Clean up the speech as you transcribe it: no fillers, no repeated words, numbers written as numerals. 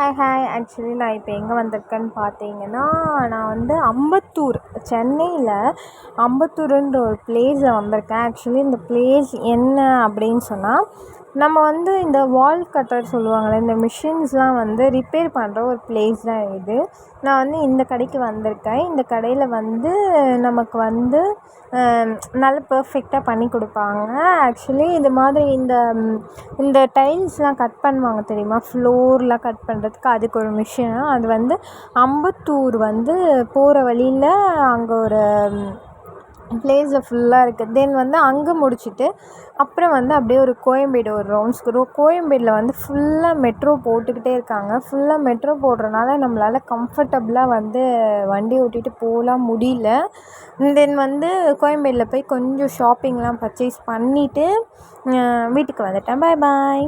Hi actually நான் இப்போ எங்கே வந்திருக்கேன்னு பார்த்தீங்கன்னா, நான் வந்து அம்பத்தூர் சென்னையில் அம்பத்தூருன்ற ஒரு பிளேஸில் வந்திருக்கேன். ஆக்சுவலி இந்த பிளேஸ் என்ன அப்படின்னு சொன்னால், நம்ம வந்து இந்த வால் கட்டர் சொல்லுவாங்கள்ல, இந்த மிஷின்ஸ்லாம் வந்து ரிப்பேர் பண்ணுற ஒரு பிளேஸ் தான் இது. நான் வந்து இந்த கடைக்கு வந்திருக்கேன். இந்த கடையில் வந்து நமக்கு வந்து நல்லா பர்ஃபெக்டாக பண்ணி கொடுப்பாங்க. ஆக்சுவலி இது மாதிரி இந்த டைல்ஸ்லாம் கட் பண்ணுவாங்க தெரியுமா, ஃப்ளோர்லாம் கட் பண்ணுறதுக்கு அதுக்கு ஒரு மிஷின். அது வந்து அம்பத்தூர் வந்து போகிற வழியில் அங்கே ஒரு பிளேஸில் ஃபுல்லாக இருக்குது. தென் வந்து அங்கே முடிச்சுட்டு அப்புறம் வந்து அப்படியே ஒரு கோயம்பேடு ஒரு ரவுண்ட்ஸ்க்கு கோயம்பேடில் வந்து ஃபுல்லாக மெட்ரோ போட்டுக்கிட்டே இருக்காங்க. ஃபுல்லாக மெட்ரோ போடுறனால நம்மளால் கம்ஃபர்டபுளாக வந்து வண்டி ஓட்டிகிட்டு போகலாம் முடியல. தென் வந்து கோயம்பேடில் போய் கொஞ்சம் ஷாப்பிங்லாம் பர்ச்சேஸ் பண்ணிவிட்டு வீட்டுக்கு வந்துட்டேன். பாய்.